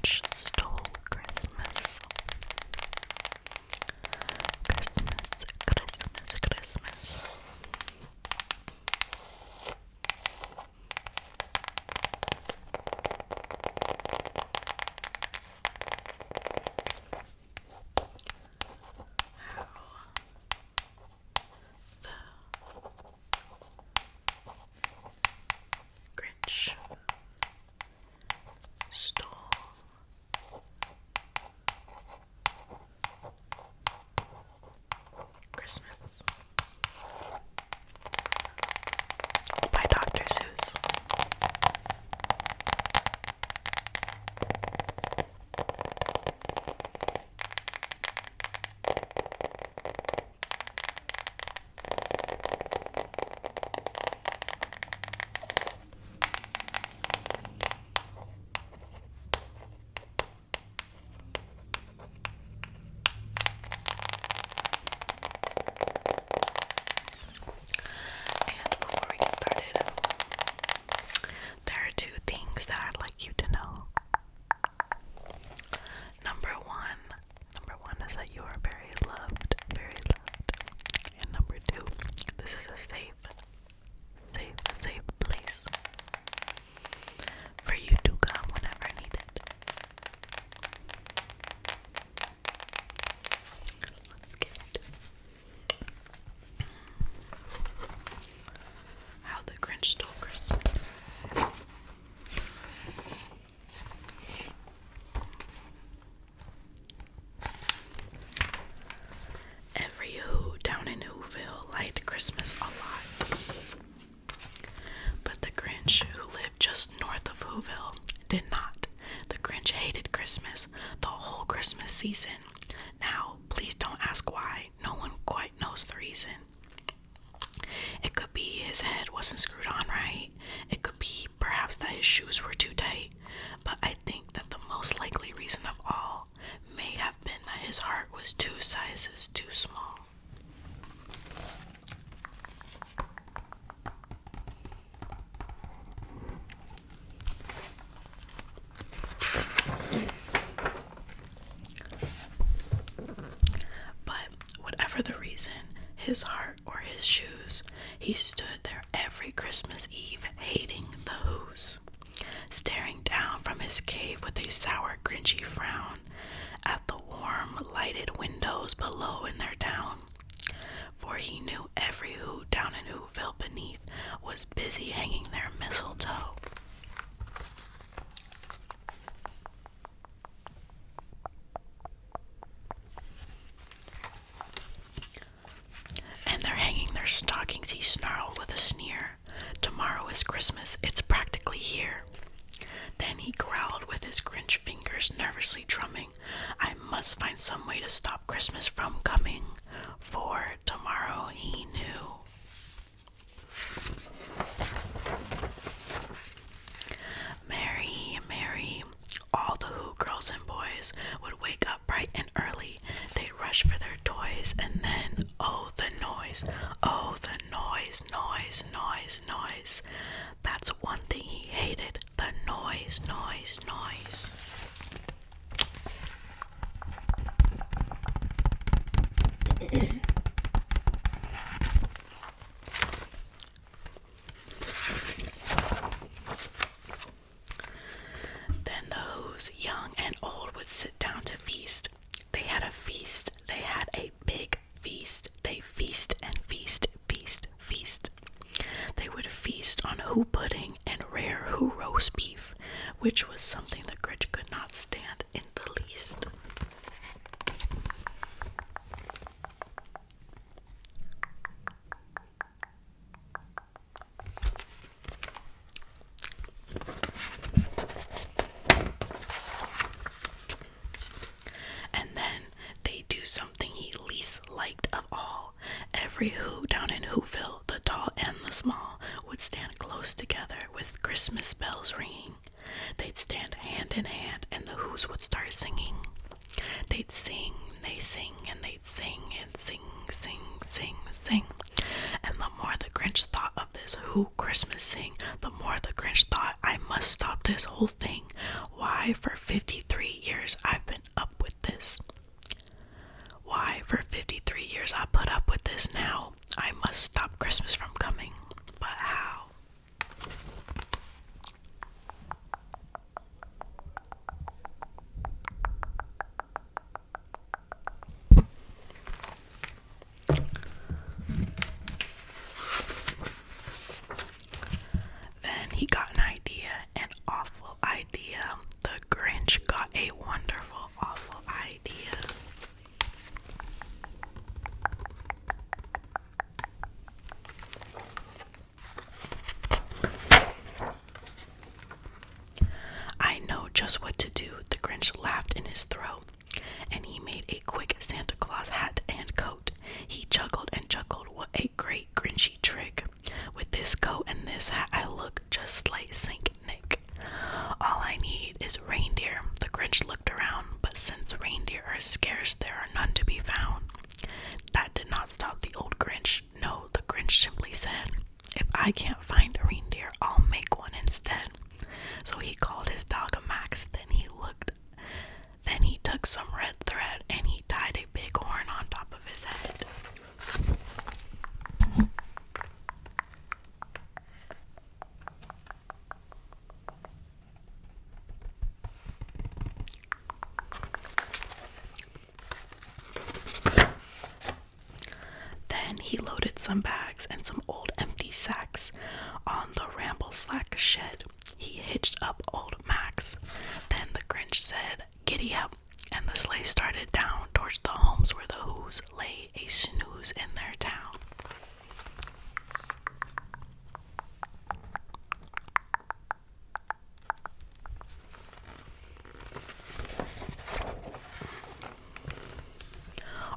Grinch stole Christmas. Christmas, Christmas, Christmas. How the Grinch stole Christmas by Dr. Seuss. And before we get started, there are two things that I'd like you to know. Number one is that you are very loved, very loved. And number two, this is a safe place for you to come whenever needed. Let's get into it. How the Grinch stole Christmas. Every Who down in Whoville liked Christmas a lot. But the Grinch, who lived just north of Whoville, did not. The Grinch hated Christmas the whole Christmas season. Now, please don't ask why. No one quite knows the reason. It could be his head wasn't screwed on right. It could be perhaps that his shoes were too tight. But I think that the most likely reason of all may have been that his heart was 2 sizes too small. But whatever the reason, his heart or his shoes, he stood there every Christmas Eve hating the Who's, staring down from his cave with a sour, grinchy frown at the warm, lighted windows below in their town. For he knew every Who down in Whoville beneath was busy hanging their mistletoe. And they're hanging their stockings, he snarled with a sneer. Tomorrow is Christmas, it's practically here. Then he growled with his Grinch fingers nervously drumming, I must find some way to stop Christmas from coming, for tomorrow he knew. Mary, Mary, all the Who girls and boys would wake up bright and early. They'd rush for their toys, and then, oh the noise, noise, noise, noise. That's one thing he hated, the noise, noise, noise. Then the Who's, young and old, would sit down to feast. They had a feast. They had a big feast. They feast and feast, feast, feast. They would feast on Who pudding and rare Who roast beef, which was something the Grinch could not stand in the least. And then they do something he least liked of all. Every Who down in Whoville, the tall and the small, would stand close together with Christmas bells ringing. They'd stand hand in hand and the Who's would start singing. They'd sing, they sing, and they'd sing and sing, sing, sing, sing. And the more the Grinch thought of this Who Christmas sing, the more the Grinch thought, I must stop this whole thing. Why Why for 53 years I've been up with this. Why for 53 years I put up with this now. I must stop Christmas from coming. But how? Then he got an idea, an awful idea. The Grinch got a wonderful, awful idea. I know just what to do, the Grinch laughed in his throat, and he made a quick Santa Claus hat and coat. He chuckled and chuckled, what a great Grinchy trick. With this coat and this hat I look just like Saint Nick. All I need is reindeer. The Grinch looked around, but since reindeer are scarce, there are none to be found. That did not stop the old Grinch. No, the Grinch simply said, if I can't find a reindeer, I'll make one instead. So he called his dog a Max, then he took some red thread and he tied a big horn on top of his head. Then he loaded some bags and some old empty sacks on the ramble-slack shed. He hitched up old Max. Then the Grinch said, giddy up, and the sleigh started down towards the homes where the Who's lay a snooze in their town.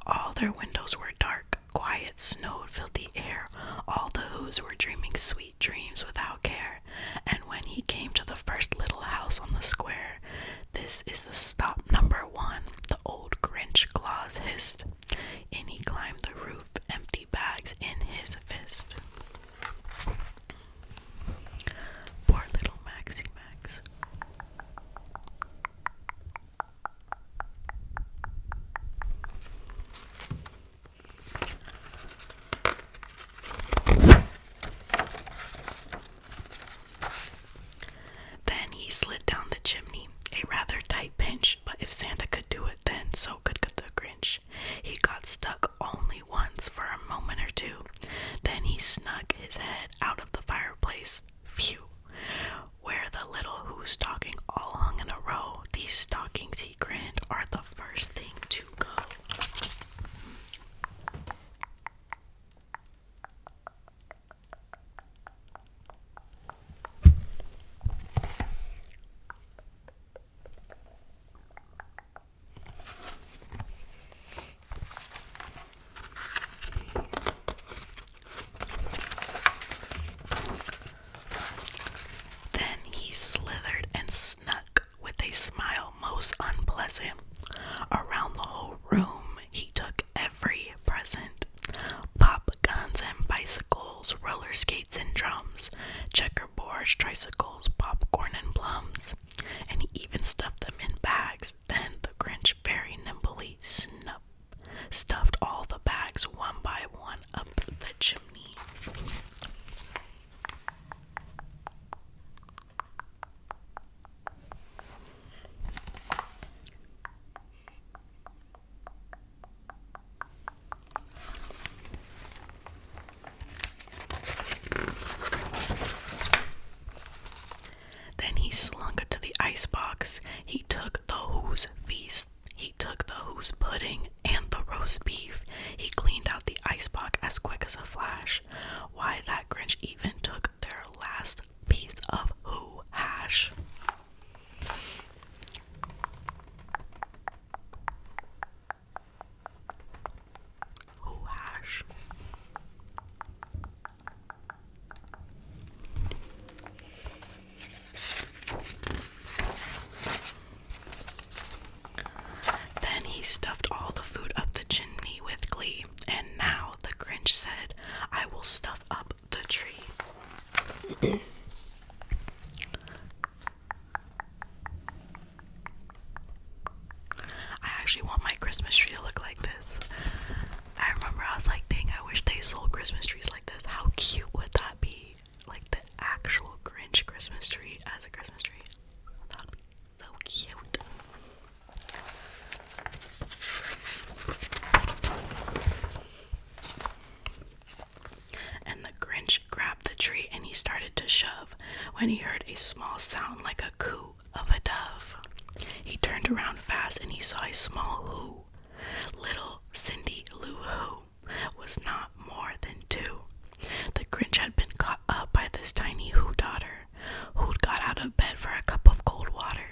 All their windows were dark, quiet snow filled the air. All the Who's were dreaming sweet dreams without care. And when he came to the first little house on the square, this is the stop number 1, the old Grinch Claus hissed. In he climbed the roof, empty bags in his fist. Poor little Maxie Max. Then he slid down the chimney, a rather tight pinch, but if Santa could do it then, so could the Grinch. He got stuck only once for a moment or two. Then he snuck his head out of the fireplace. Phew! Where the little Who's stocking all hung in a row. These stockings, he grinned, are the first thing to go. Slithered and snuck with a smile most unpleasant. Around the whole room he took every present. Pop guns and bicycles, roller skates and drums, checkerboards, tricycles, popcorn and plums. And he even stuffed them in bags. Then the Grinch very nimbly stuffed all the bags one by one up the chimney. Then he slunk to the icebox. He took the Who's feast. He took the Who's pudding and the roast beef. He cleaned out the icebox as quick as a flash. Why, that Grinch even took their last piece of Who hash. Who hash. Then he stuffed all the food up the chimney with glee, and now, the Grinch said, I will stuff up the tree. actually want my Christmas tree to look like this. I remember I was like, dang, I wish they sold Christmas trees like this. How cute would that be? Like the actual Grinch Christmas tree as a Christmas tree. That would be so cute. And the Grinch grabbed the tree and he started to shove when he heard a small sound like a coo of a dove. He turned around fast and he saw a small who. Little Cindy Lou Who was not more than 2. The Grinch had been caught up by this tiny Who daughter, who'd got out of bed for a cup of cold water.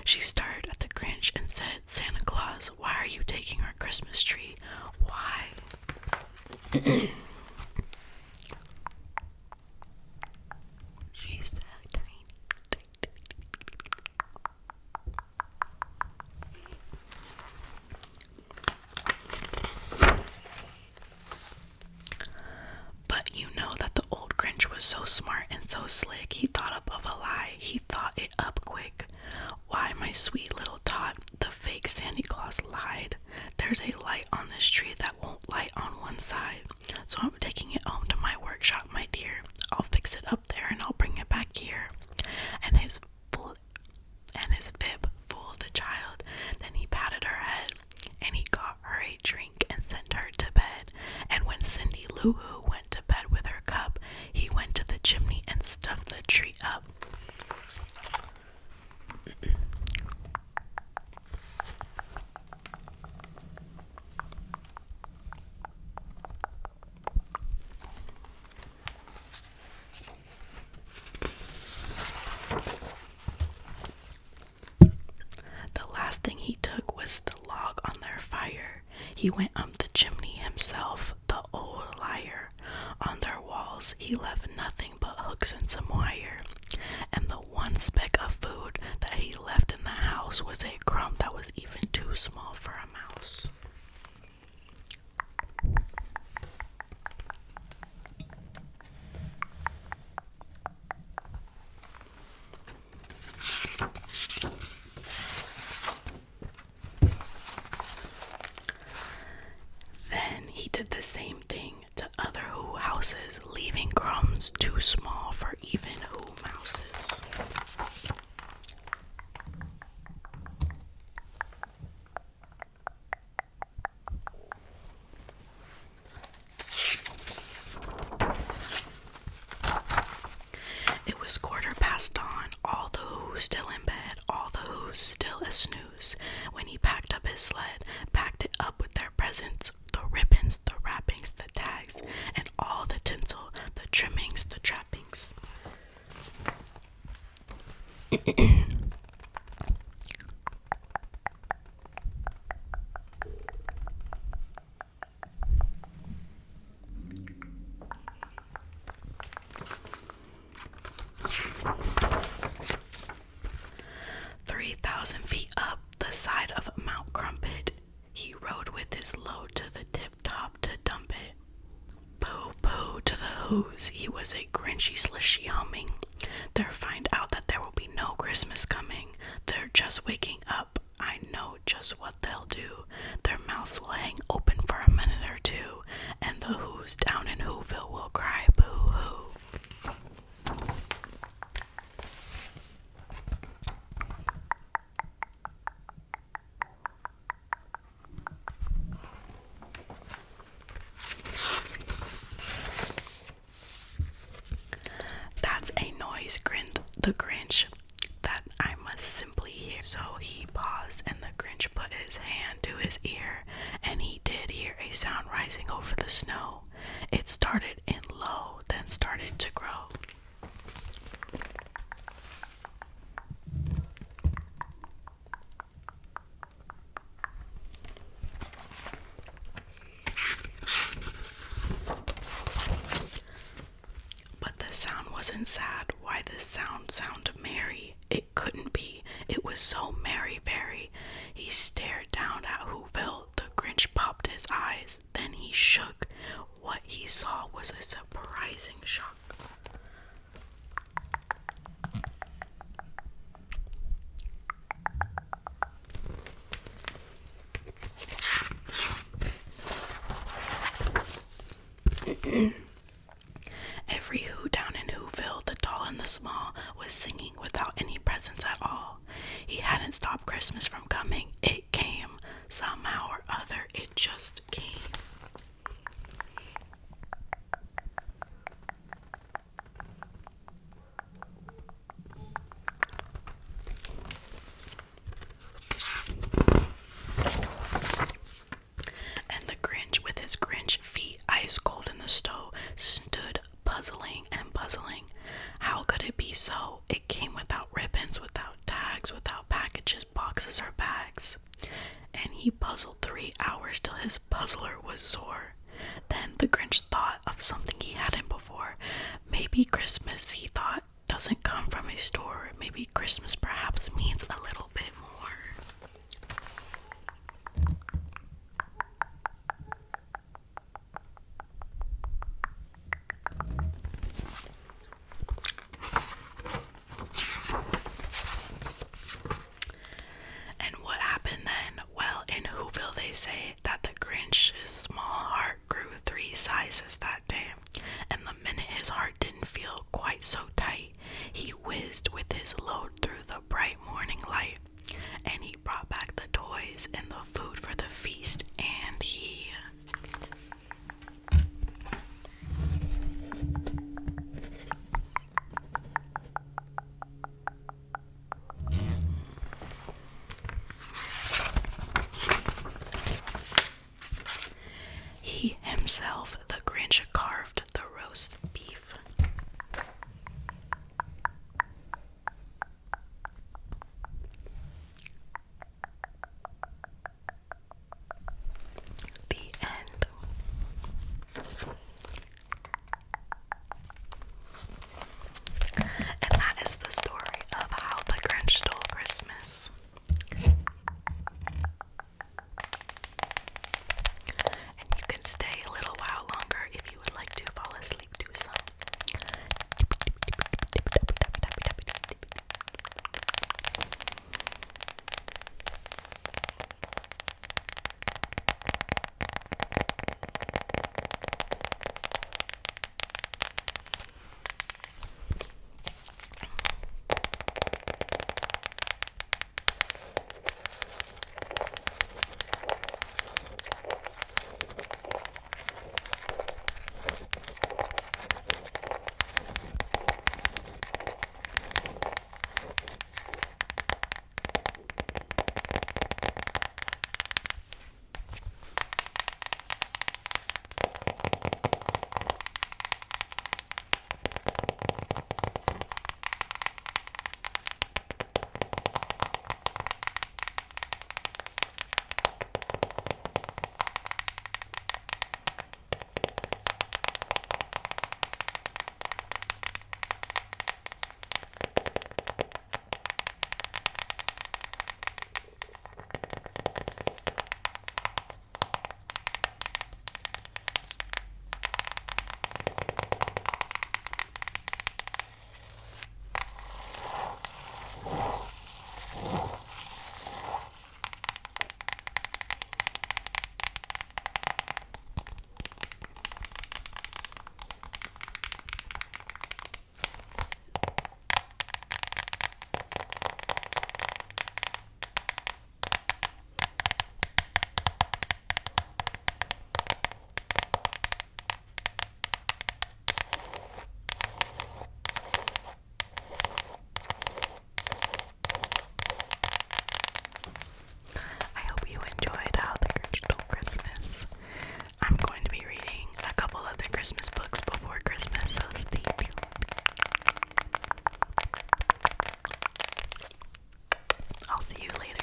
She stared at the Grinch and said, Santa Claus, why are you taking our Christmas tree? Why? She said, tiny. But you know that the old Grinch was so smart and so slick, he thought up of a lie. He thought it up quick. Why, my sweet little tot, the fake Santa Claus lied. There's a light on this tree that won't light on one side. So I'm taking it home to my workshop, my dear. I'll fix it up there and I'll bring it back here. And his fib fooled the child. Then he patted her head and he got her a drink and sent her to bed. And when Cindy Lou Who went to bed with her cup, he went to the chimney and stuffed the tree up. The last thing he took was the log on their fire. He went up the chimney himself, the old liar. On their walls he left nothing but hooks and some wire. And the one speck of food that he left in the house was a crumb that was even too small for a mouse. Then he did the same thing to other Who houses, leaving crumbs too small for even Who mouses. It was 15:15 dawn, all the Who's still in bed, all the Who's still a snooze, when he packed up his sled, packed it up with their presents, the ribbons, the wrappings, the tags, and all the tinsel, the trimmings, the trappings. 3,000 feet up the side of Mount Crumpet, he rode with his load to the tip-top to dump it. Boo, boo to the Who's, he was a Grinchy slishy humming. They'll find out that there will be no Christmas coming. They're just waking up. I know just what they'll do. Their mouths will hang open for a minute or two, and the Who's down in Whoville will cry boo-hoo. That's a noise, grinned the Grinch, that I must simply hear. So he paused, and the Grinch put his hand to his ear, and he did hear a sound rising over the snow. It started in low, then started to grow. But the sound wasn't sad. Why, the sound sounded merry. It couldn't be. It was so merry, very. He stared down at Whoville. The Grinch popped his eyes. Then he shook. What he saw was a surprising shock. Every who down in Whoville, the tall and the small, was singing without any presents at all. He hadn't stopped Christmas from coming. It came. Somehow or other, it just came. And the Grinch, with his Grinch feet ice cold in the stove, stood puzzling and puzzling. How could it be so? It came without ribbons, without tags, without packages, boxes, or bags. And he puzzled 3 hours till his puzzler was sore. Then the Grinch thought of something he hadn't before. Maybe Christmas, he thought, doesn't come from a store. Maybe Christmas perhaps means a little bit more. They say that the Grinch's small heart grew 3 sizes that day, and the minute his heart didn't feel quite so tight, he whizzed with his load through the bright morning light, and he brought back the toys and the food for the feast, and he... himself, the Grinch, carved the roast beef. The end. And that is the story of how the Grinch stole Christmas. And you can stay a little while longer if you would like to fall asleep to some. Christmas books before Christmas, so stay tuned. I'll see you later.